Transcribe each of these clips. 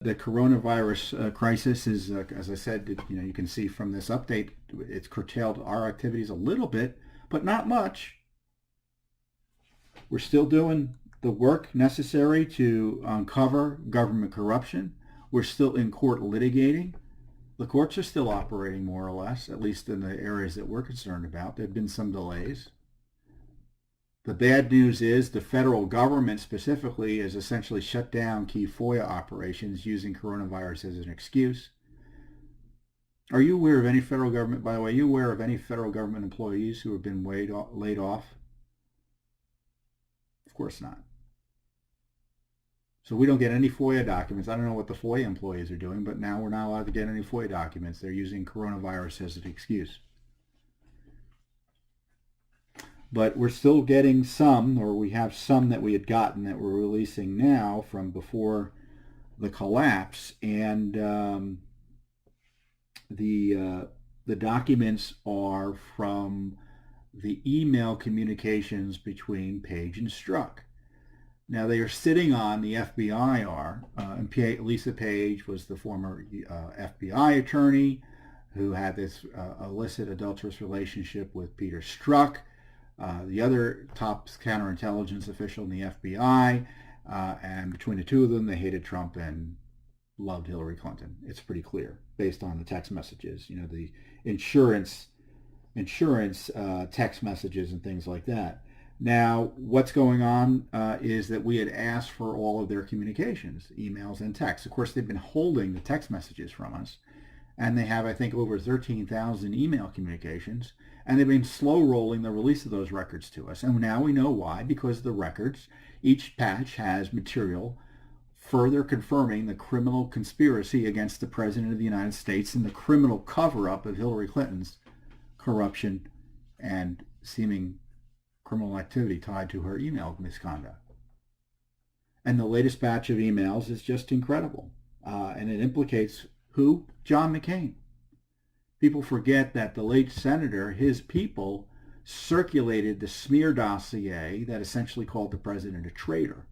The coronavirus crisis is, as I said, you can see from this update, it's curtailed our activities a little bit, but not much. We're still doing the work necessary to uncover government corruption. We're still in court litigating. The courts are still operating more or less, at least in the areas that we're concerned about. There have been some delays. The bad news is the federal government specifically has essentially shut down key FOIA operations using coronavirus as an excuse. Are you aware of any federal government, by the way, are you aware of any federal government employees who have been laid off? Of course not. So we don't get any FOIA documents. I don't know what the FOIA employees are doing, but now we're not allowed to get any FOIA documents. They're using coronavirus as an excuse. But we're still getting some, or we have some that we had gotten that we're releasing now from before the collapse. And the documents are from the email communications between Page and Strzok. Now they are sitting on the FBI and Lisa Page was the former FBI attorney who had this illicit adulterous relationship with Peter Strzok, the other top counterintelligence official in the FBI, and between the two of them, they hated Trump and loved Hillary Clinton. It's pretty clear based on the text messages, the insurance text messages and things like that. Now, what's going on is that we had asked for all of their communications, emails and texts. Of course, they've been holding the text messages from us, and they have, I think, over 13,000 email communications, and they've been slow rolling the release of those records to us. And now we know why, because the records, each patch has material further confirming the criminal conspiracy against the President of the United States and the criminal cover-up of Hillary Clinton's corruption and seeming criminal activity tied to her email misconduct. And the latest batch of emails is just incredible. And it implicates who? John McCain. People forget that the late senator, his people, circulated the smear dossier that essentially called the president a traitor.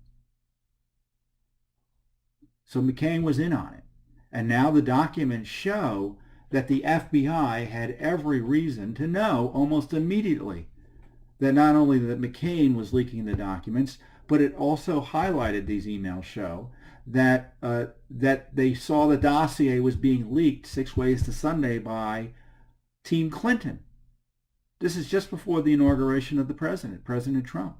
So McCain was in on it. And now the documents show that the FBI had every reason to know almost immediately that not only that McCain was leaking the documents, but it also highlighted, these emails show, that they saw the dossier was being leaked 6 ways to Sunday by Team Clinton. This is just before the inauguration of the president, President Trump.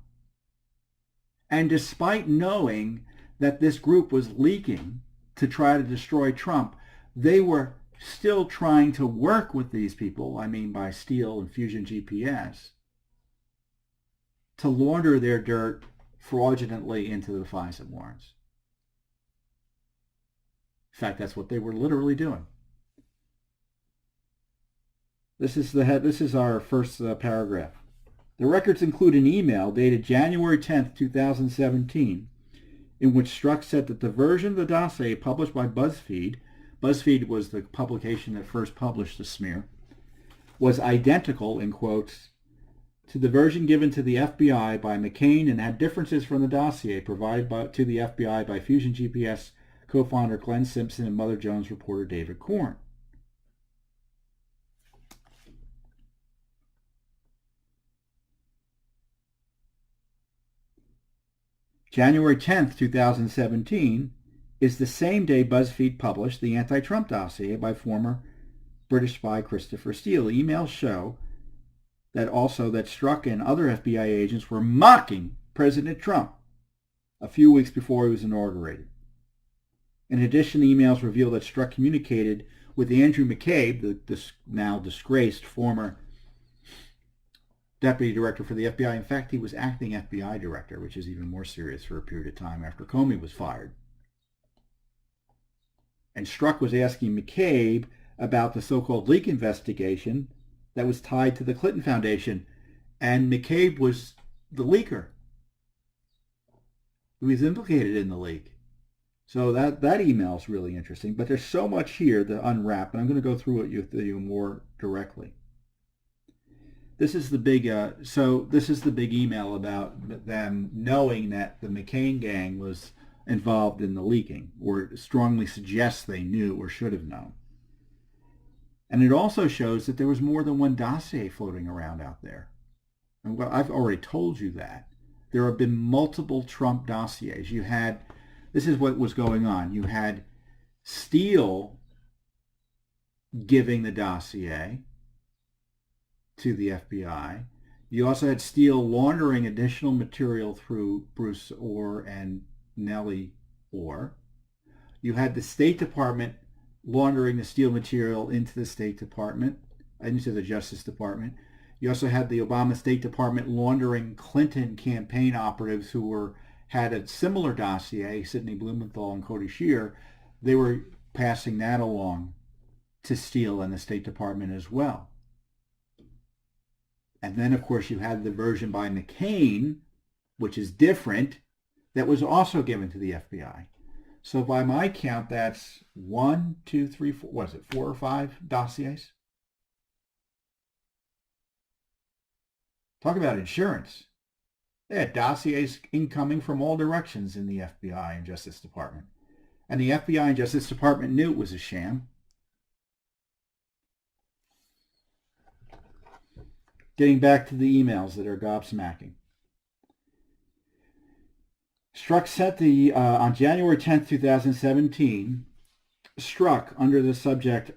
And despite knowing that this group was leaking to try to destroy Trump, they were still trying to work with these people, I mean by Steele and Fusion GPS, to launder their dirt fraudulently into the FISA warrants. In fact, that's what they were literally doing. This is our first paragraph. The records include an email dated January 10th, 2017, in which Strzok said that the version of the dossier published by BuzzFeed was the publication that first published the smear, was identical, in quotes, to the version given to the FBI by McCain and had differences from the dossier provided to the FBI by Fusion GPS co-founder Glenn Simpson and Mother Jones reporter David Corn. January 10th, 2017 is the same day BuzzFeed published the anti-Trump dossier by former British spy Christopher Steele. Emails show that Strzok and other FBI agents were mocking President Trump a few weeks before he was inaugurated. In addition, the emails reveal that Strzok communicated with Andrew McCabe, the now disgraced former deputy director for the FBI. In fact, he was acting FBI director, which is even more serious for a period of time after Comey was fired. And Strzok was asking McCabe about the so-called leak investigation that was tied to the Clinton Foundation, and McCabe was the leaker. He was implicated in the leak. So that email is really interesting, but there's so much here to unwrap, and I'm going to go through it with you more directly. This is the big email about them knowing that the McCain gang was involved in the leaking, or strongly suggests they knew or should have known. And it also shows that there was more than one dossier floating around out there. And well, I've already told you that. There have been multiple Trump dossiers. This is what was going on. You had Steele giving the dossier to the FBI. You also had Steele laundering additional material through Bruce Orr and Nellie Orr. You had the State Department laundering the Steele material into the State Department, into the Justice Department. You also had the Obama State Department laundering Clinton campaign operatives who had a similar dossier, Sidney Blumenthal and Cody Shear. They were passing that along to Steele and the State Department as well. And then, of course, you had the version by McCain, which is different, that was also given to the FBI. So by my count, that's 1, 2, 3, 4, what is it, 4 or 5 dossiers? Talk about insurance. They had dossiers incoming from all directions in the FBI and Justice Department. And the FBI and Justice Department knew it was a sham. Getting back to the emails that are gobsmacking. Strzok sent on January 10th, 2017, Strzok, under the subject,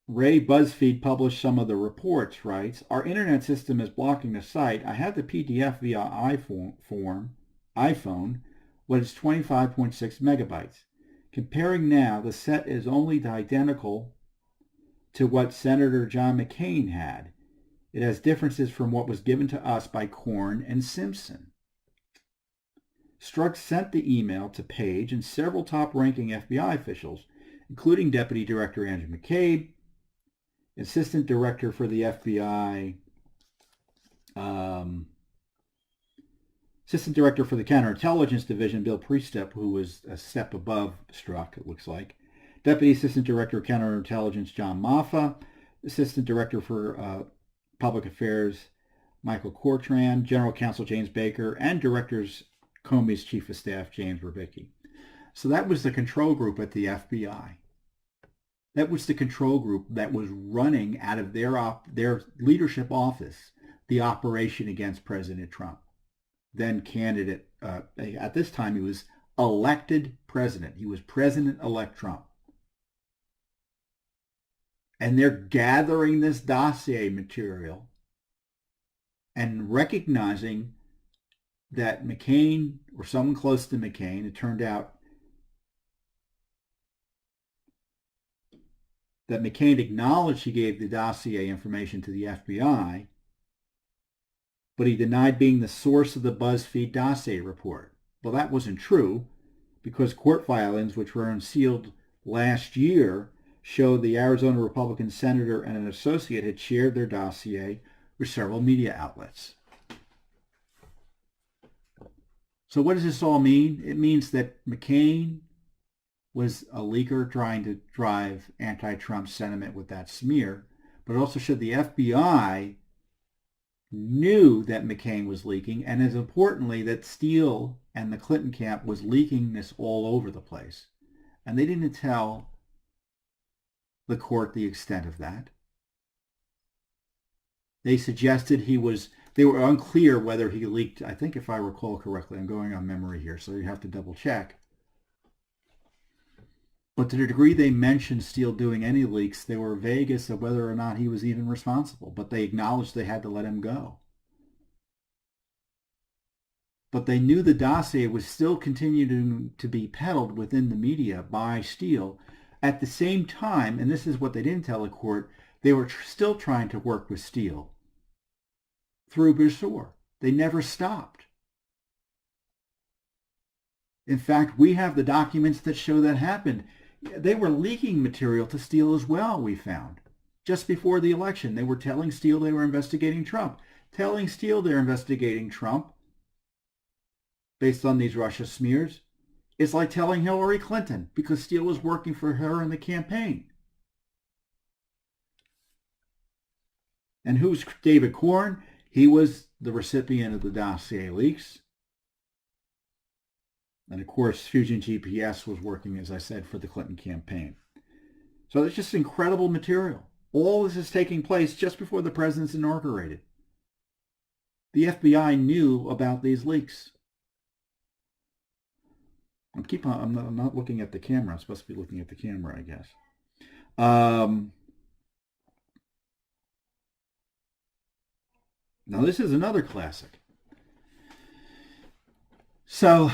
Ray Buzzfeed published some of the reports, writes, our internet system is blocking the site. I have the PDF via iPhone, but it's 25.6 megabytes. Comparing now, the set is only identical to what Senator John McCain had. It has differences from what was given to us by Korn and Simpson. Strzok sent the email to Page and several top-ranking FBI officials, including Deputy Director Andrew McCabe, Assistant Director for the FBI, Assistant Director for the Counterintelligence Division, Bill Priestep, who was a step above Strzok, it looks like, Deputy Assistant Director of Counterintelligence John Maffa, Assistant Director for Public Affairs Michael Cortran, General Counsel James Baker, and Directors Comey's Chief of Staff James Rubicki. So that was the control group at the FBI. That was the control group that was running out of their leadership office the operation against President Trump. Then candidate, at this time he was elected president. He was President-elect Trump. And they're gathering this dossier material and recognizing that McCain, or someone close to McCain, it turned out that McCain acknowledged he gave the dossier information to the FBI, but he denied being the source of the BuzzFeed dossier report. Well, that wasn't true, because court filings, which were unsealed last year, showed the Arizona Republican senator and an associate had shared their dossier with several media outlets. So what does this all mean? It means that McCain was a leaker trying to drive anti-Trump sentiment with that smear, but it also showed the FBI knew that McCain was leaking, and as importantly, that Steele and the Clinton camp was leaking this all over the place. And they didn't tell the court the extent of that. They suggested they were unclear whether he leaked, I think if I recall correctly, I'm going on memory here, so you have to double check. But to the degree they mentioned Steele doing any leaks, they were vague as to whether or not he was even responsible, but they acknowledged they had to let him go. But they knew the dossier was still continuing to be peddled within the media by Steele. At the same time, and this is what they didn't tell the court, they were still trying to work with Steele through Dossier. They never stopped. In fact, we have the documents that show that happened. They were leaking material to Steele as well, we found. Just before the election, they were telling Steele they were investigating Trump. Telling Steele they're investigating Trump based on these Russia smears is like telling Hillary Clinton, because Steele was working for her in the campaign. And who's David Korn? He was the recipient of the dossier leaks. And of course, Fusion GPS was working, as I said, for the Clinton campaign. So it's just incredible material. All this is taking place just before the president's inaugurated. The FBI knew about these leaks. I'm not looking at the camera. I'm supposed to be looking at the camera, I guess. Now this is another classic. So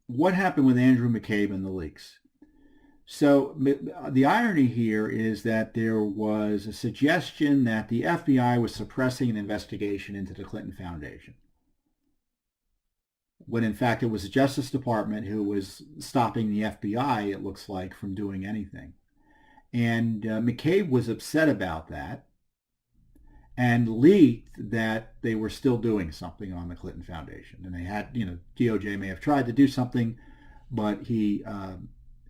what happened with Andrew McCabe and the leaks? So the irony here is that there was a suggestion that the FBI was suppressing an investigation into the Clinton Foundation, when in fact it was the Justice Department who was stopping the FBI, it looks like, from doing anything. And McCabe was upset about that and leaked that they were still doing something on the Clinton Foundation. And they had, DOJ may have tried to do something, but he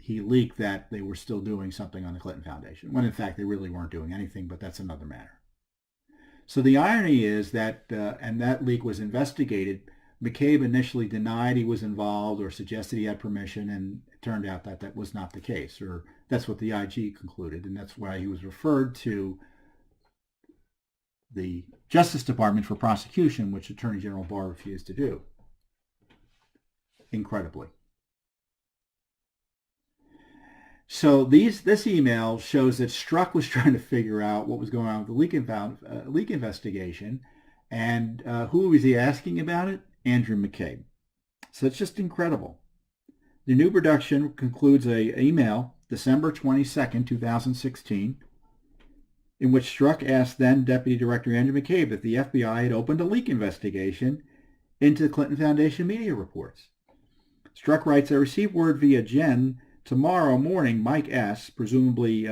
leaked that they were still doing something on the Clinton Foundation, when in fact they really weren't doing anything, but that's another matter. So the irony is that, and that leak was investigated, McCabe initially denied he was involved or suggested he had permission, and it turned out that that was not the case, or that's what the IG concluded, and that's why he was referred to the Justice Department for prosecution, which Attorney General Barr refused to do. Incredibly. So this email shows that Strzok was trying to figure out what was going on with the leak investigation, and who was he asking about it? Andrew McCabe. So it's just incredible. The new production concludes an email, December 22nd, 2016, in which Strzok asked then Deputy Director Andrew McCabe if the FBI had opened a leak investigation into the Clinton Foundation media reports. Strzok writes, I received word via Jen tomorrow morning, Mike S., presumably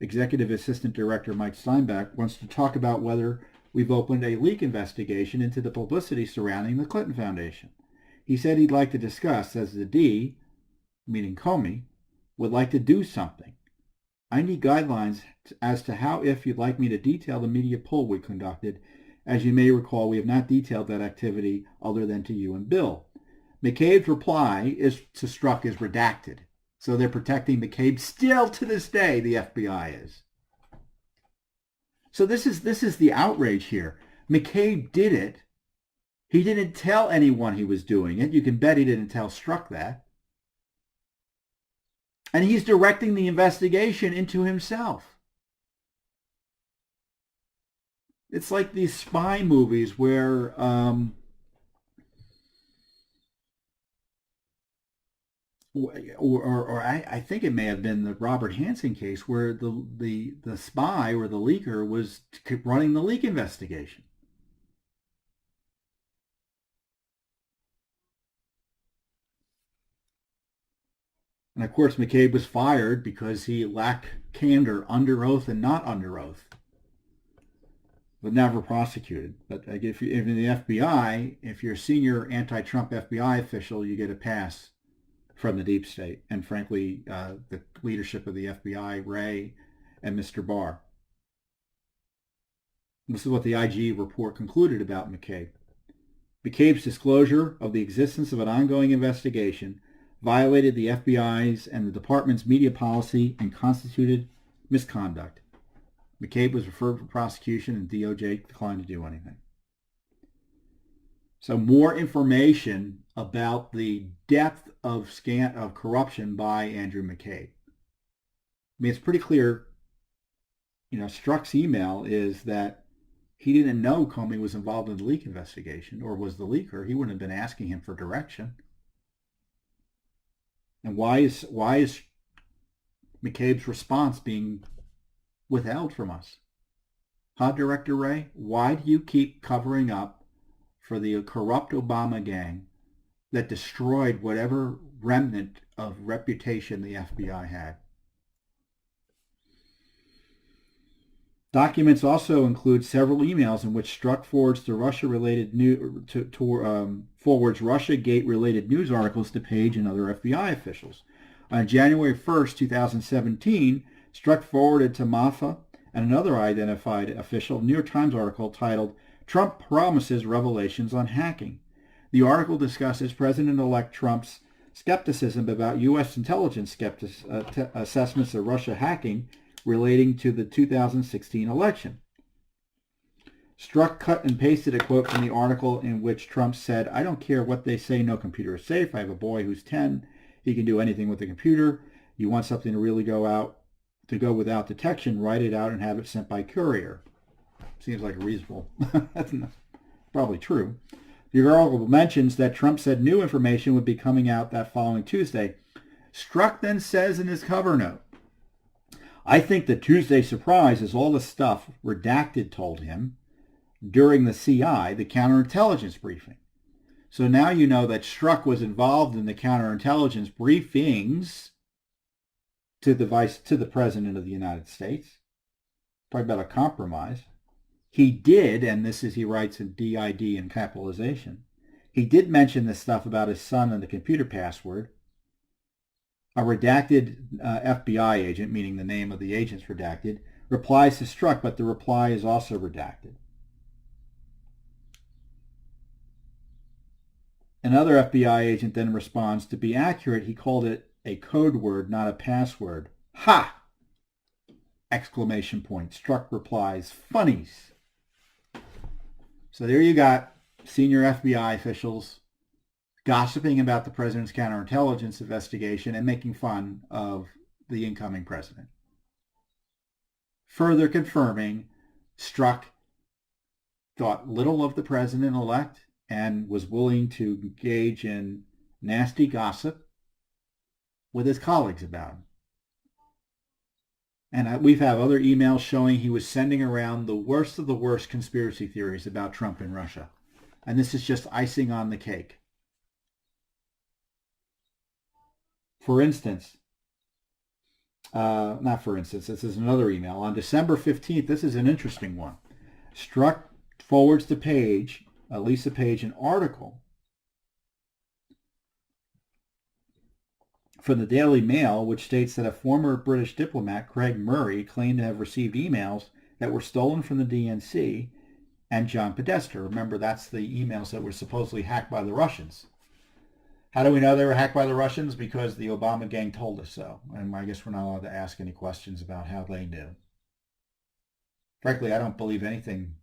Executive Assistant Director Mike Steinbeck, wants to talk about whether we've opened a leak investigation into the publicity surrounding the Clinton Foundation. He said he'd like to discuss, as the D, meaning Comey, would like to do something. I need guidelines as to how, if you'd like me to detail the media poll we conducted. As you may recall, we have not detailed that activity other than to you and Bill. McCabe's reply to Strzok is redacted. So they're protecting McCabe still to this day, the FBI is. So this is the outrage here. McCabe did it. He didn't tell anyone he was doing it. You can bet he didn't tell Strzok that. And he's directing the investigation into himself. It's like these spy movies where I think it may have been the Robert Hansen case where the spy or the leaker was running the leak investigation. And of course, McCabe was fired because he lacked candor under oath and not under oath, but never prosecuted. But if in the FBI, if you're a senior anti-Trump FBI official, you get a pass from the deep state, and frankly, the leadership of the FBI, Wray and Mr. Barr. This is what the IG report concluded about McCabe. McCabe's disclosure of the existence of an ongoing investigation violated the FBI's and the department's media policy and constituted misconduct. McCabe was referred for prosecution, and DOJ declined to do anything. So more information about the depth of corruption by Andrew McCabe. I mean, it's pretty clear, Strzok's email is that he didn't know Comey was involved in the leak investigation or was the leaker. He wouldn't have been asking him for direction. And why is McCabe's response being withheld from us? Director Wray? Why do you keep covering up for the corrupt Obama gang that destroyed whatever remnant of reputation the FBI had? Documents also include several emails in which Strzok forwards Russia-Gate-related news articles to Page and other FBI officials. On January 1st, 2017, Strzok forwarded to Maffa and another identified official a New York Times article titled Trump promises revelations on hacking. The article discusses President-elect Trump's skepticism about U.S. intelligence assessments of Russia hacking relating to the 2016 election. Strzok cut and pasted a quote from the article in which Trump said, "I don't care what they say, no computer is safe. I have a boy who's 10. He can do anything with the computer. You want something to really go without detection, write it out and have it sent by courier." Seems like a reasonable. That's probably true. The article mentions that Trump said new information would be coming out that following Tuesday. Strzok then says in his cover note, "I think the Tuesday surprise is all the stuff Redacted told him during the CI, the counterintelligence briefing." So now you know that Strzok was involved in the counterintelligence briefings to the President of the United States. Talk about a compromise. He did, and this is, he writes in DID in capitalization, he did mention this stuff about his son and the computer password. A redacted FBI agent, meaning the name of the agent's redacted, replies to Strzok, but the reply is also redacted. Another FBI agent then responds, to be accurate, he called it a code word, not a password. Ha! Exclamation point. Strzok replies, funnies. So there you got senior FBI officials gossiping about the president's counterintelligence investigation and making fun of the incoming president. Further confirming Strzok thought little of the president-elect and was willing to engage in nasty gossip with his colleagues about him. And we've had other emails showing he was sending around the worst of the worst conspiracy theories about Trump and Russia. And this is just icing on the cake. For instance, this is another email. On December 15th, this is an interesting one. Strzok forwards to Lisa Page, an article from the Daily Mail, which states that a former British diplomat, Craig Murray, claimed to have received emails that were stolen from the DNC and John Podesta. Remember, that's the emails that were supposedly hacked by the Russians. How do we know they were hacked by the Russians? Because the Obama gang told us so. And I guess we're not allowed to ask any questions about how they knew. Frankly, I don't believe anything.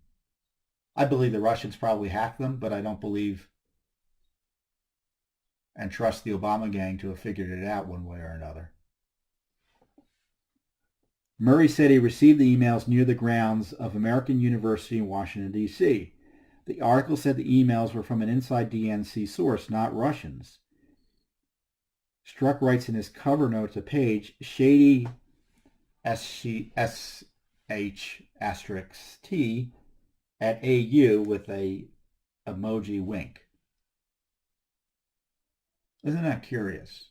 I believe the Russians probably hacked them, but I don't believe and trust the Obama gang to have figured it out one way or another. Murray said he received the emails near the grounds of American University in Washington, D.C. The article said the emails were from an inside DNC source, not Russians. Strzok writes in his cover note to Page, shady SH*T at AU with a emoji wink. Isn't that curious?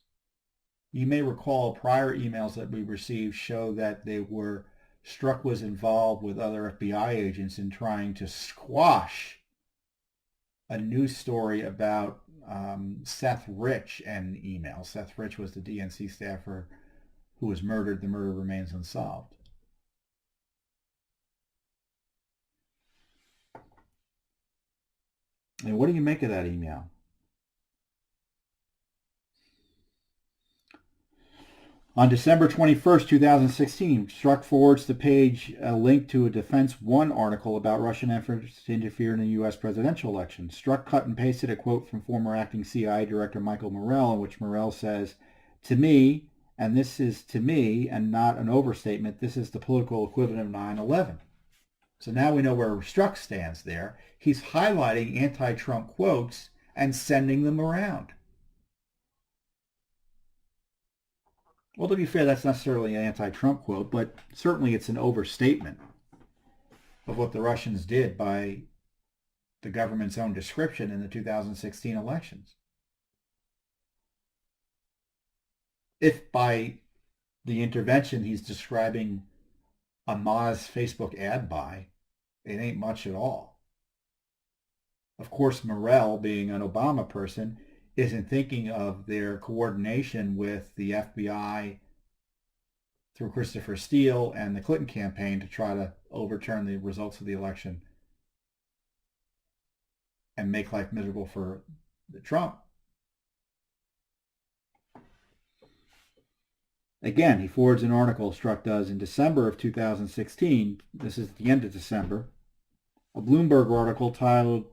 You may recall prior emails that we received show that Strzok was involved with other FBI agents in trying to squash a news story about Seth Rich and email. Seth Rich was the DNC staffer who was murdered. The murder remains unsolved. And what do you make of that email? On December 21st, 2016, Strzok forwards to Page a link to a Defense One article about Russian efforts to interfere in the U.S. presidential election. Strzok cut and pasted a quote from former acting CIA Director Michael Morell, in which Morell says, to me, and this is to me, and not an overstatement, this is the political equivalent of 9/11. So now we know where Strzok stands there. He's highlighting anti-Trump quotes and sending them around. Well, to be fair, that's not necessarily an anti-Trump quote, but certainly it's an overstatement of what the Russians did by the government's own description in the 2016 elections. If by the intervention he's describing a Moz Facebook ad buy, it ain't much at all. Of course, Morell, being an Obama person, isn't thinking of their coordination with the FBI through Christopher Steele and the Clinton campaign to try to overturn the results of the election and make life miserable for Trump. Again, he forwards an article Strzok does in December of 2016. This is the end of December. A Bloomberg article titled,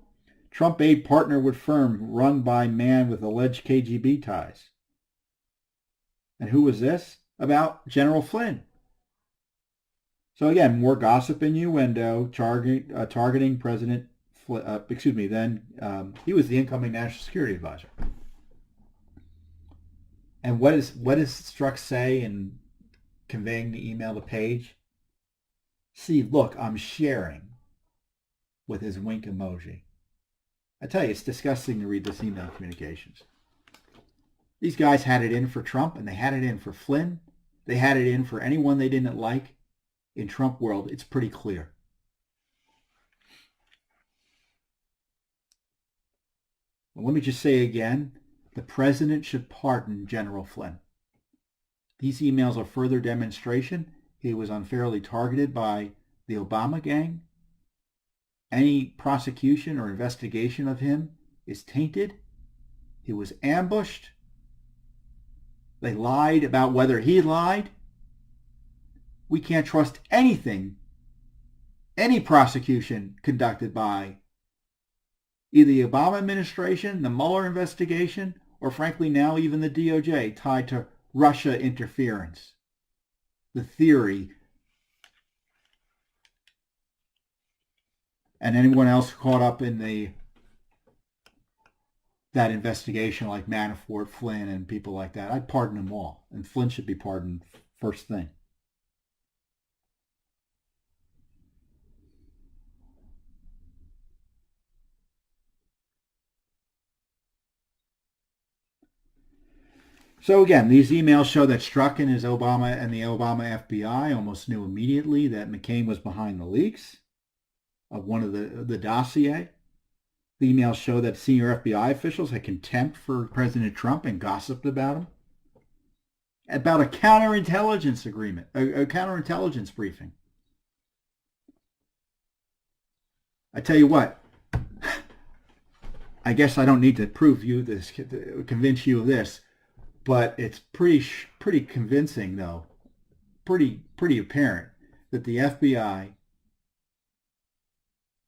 Trump aide partner with firm run by man with alleged KGB ties. And who was this? About General Flynn. So again, more gossip innuendo targeting President Flynn. Then he was the incoming National Security Advisor. And what does Strzok say in conveying the email to Page? See, look, I'm sharing with his wink emoji. I tell you, it's disgusting to read this email communications. These guys had it in for Trump, and they had it in for Flynn. They had it in for anyone they didn't like. In Trump world, it's pretty clear. Well, let me just say again, the president should pardon General Flynn. These emails are further demonstration he was unfairly targeted by the Obama gang. Any prosecution or investigation of him is tainted. He was ambushed. They lied about whether he lied. We can't trust anything, any prosecution conducted by either the Obama administration, the Mueller investigation, or frankly now even the DOJ tied to Russia interference. The theory, and anyone else caught up in that investigation like Manafort, Flynn, and people like that, I'd pardon them all. And Flynn should be pardoned first thing. So again, these emails show that Strzok and the Obama FBI almost knew immediately that McCain was behind the leaks of one of the dossier. The emails show that senior FBI officials had contempt for President Trump and gossiped about him. About a counterintelligence agreement, a counterintelligence briefing. I tell you what, I guess I don't need to prove you this, to convince you of this, but it's pretty convincing, though, pretty apparent that the FBI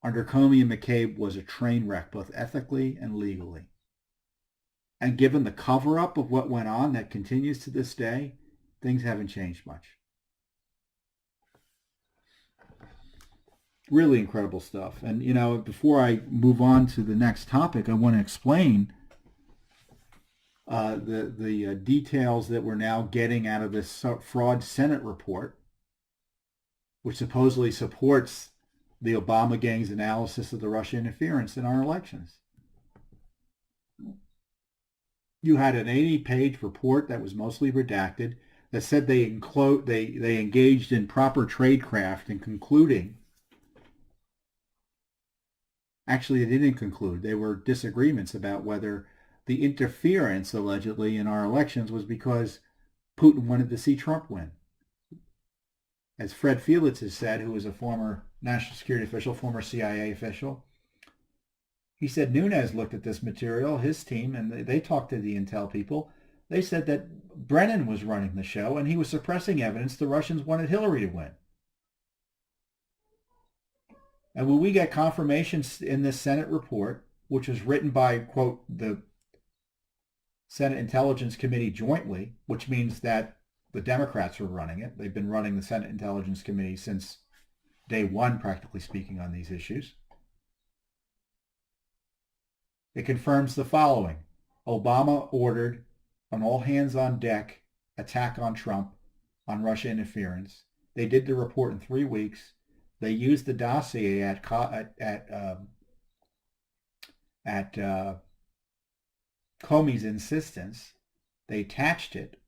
under Comey and McCabe was a train wreck, both ethically and legally. And given the cover-up of what went on that continues to this day, things haven't changed much. Really incredible stuff. And, you know, before I move on to the next topic, I want to explain the details that we're now getting out of this fraud Senate report, which supposedly supports the Obama gang's analysis of the Russia interference in our elections. You had an 80-page report that was mostly redacted that said they engaged in proper tradecraft in concluding. Actually, they didn't conclude. There were disagreements about whether the interference, allegedly, in our elections was because Putin wanted to see Trump win. As Fred Felix has said, who was a former national security official, former CIA official, he said Nunes looked at this material, his team, and they talked to the intel people. They said that Brennan was running the show and he was suppressing evidence the Russians wanted Hillary to win. And when we get confirmation in this Senate report, which was written by, quote, the Senate Intelligence Committee jointly, which means that the Democrats were running it. They've been running the Senate Intelligence Committee since day one, practically speaking, on these issues. It confirms the following. Obama ordered an all-hands-on-deck attack on Trump on Russia interference. They did the report in 3 weeks. They used the dossier at Comey's insistence. They attached it.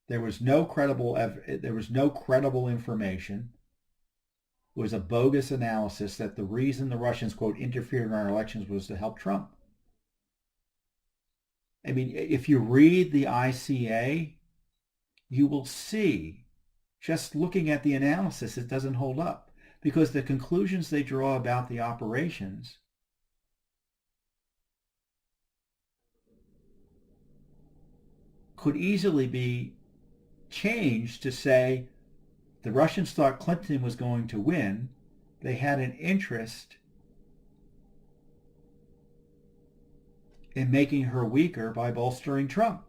There was no credible information. It was a bogus analysis that the reason the Russians, quote, interfered in our elections was to help Trump. I mean, if you read the ICA, you will see, just looking at the analysis, it doesn't hold up. because the conclusions they draw about the operations could easily be changed to say the Russians thought Clinton was going to win. They had an interest in making her weaker by bolstering Trump.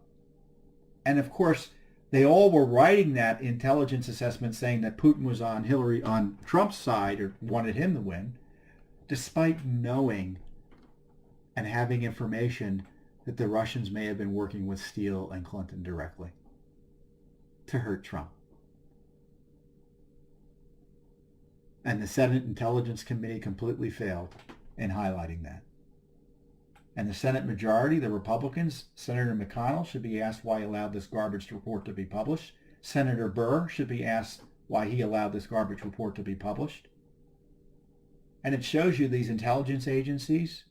And of course, they all were writing that intelligence assessment saying that Putin was on Trump's side or wanted him to win, despite knowing and having information that the Russians may have been working with Steele and Clinton directly to hurt Trump. And the Senate Intelligence Committee completely failed in highlighting that. And the Senate majority, the Republicans, Senator McConnell should be asked why he allowed this garbage report to be published. Senator Burr should be asked why he allowed this garbage report to be published. And it shows you these intelligence agencies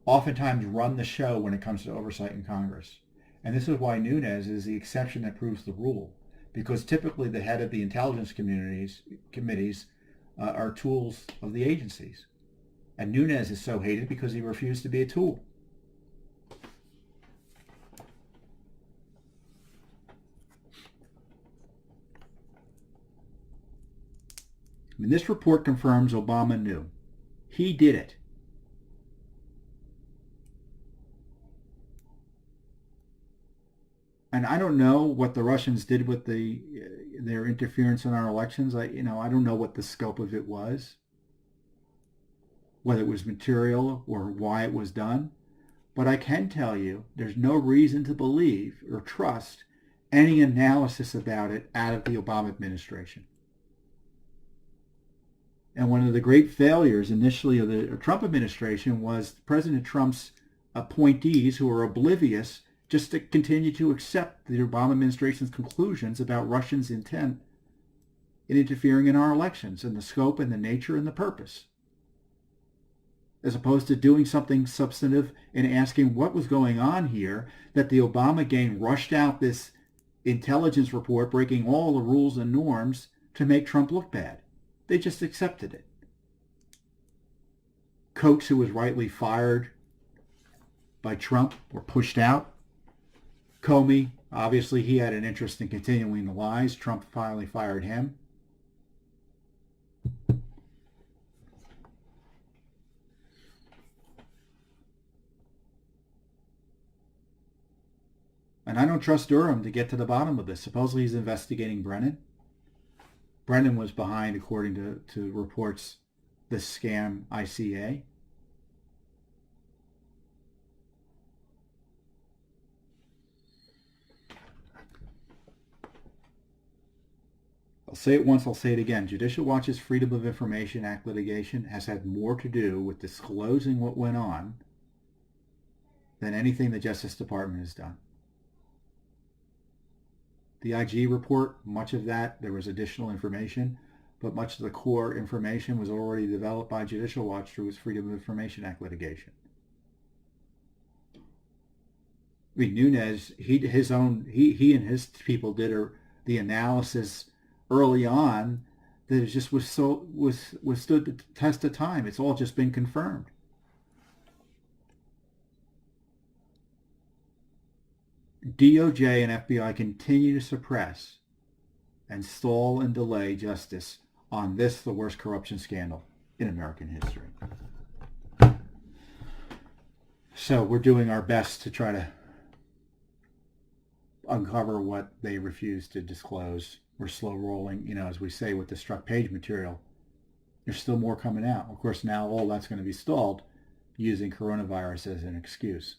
oftentimes run the show when it comes to oversight in Congress. And this is why Nunes is the exception that proves the rule. Because typically the head of the intelligence committees are tools of the agencies. And Nunes is so hated because he refused to be a tool. I mean, this report confirms Obama knew. He did it. And I don't know what the Russians did with their interference in our elections. I don't know what the scope of it was, whether it was material or why it was done. But I can tell you there's no reason to believe or trust any analysis about it out of the Obama administration. And one of the great failures initially of the Trump administration was President Trump's appointees who were oblivious just to continue to accept the Obama administration's conclusions about Russians' intent in interfering in our elections and the scope and the nature and the purpose, as opposed to doing something substantive and asking what was going on here, that the Obama gang rushed out this intelligence report breaking all the rules and norms to make Trump look bad. They just accepted it. Coates, who was rightly fired by Trump, were pushed out. Comey, obviously he had an interest in continuing the lies. Trump finally fired him. And I don't trust Durham to get to the bottom of this. Supposedly he's investigating Brennan. Brennan was behind, according to reports, this scam ICA. I'll say it once, I'll say it again. Judicial Watch's Freedom of Information Act litigation has had more to do with disclosing what went on than anything the Justice Department has done. The IG report, much of that, there was additional information, but much of the core information was already developed by Judicial Watch through its Freedom of Information Act litigation. I mean, Nunes, he and his people did the analysis early on that it just withstood the test of time. It's all just been confirmed. DOJ and FBI continue to suppress and stall and delay justice on this, the worst corruption scandal in American history. So we're doing our best to try to uncover what they refuse to disclose. We're slow rolling, as we say with the struck page material. There's still more coming out. Of course, now all that's going to be stalled using coronavirus as an excuse.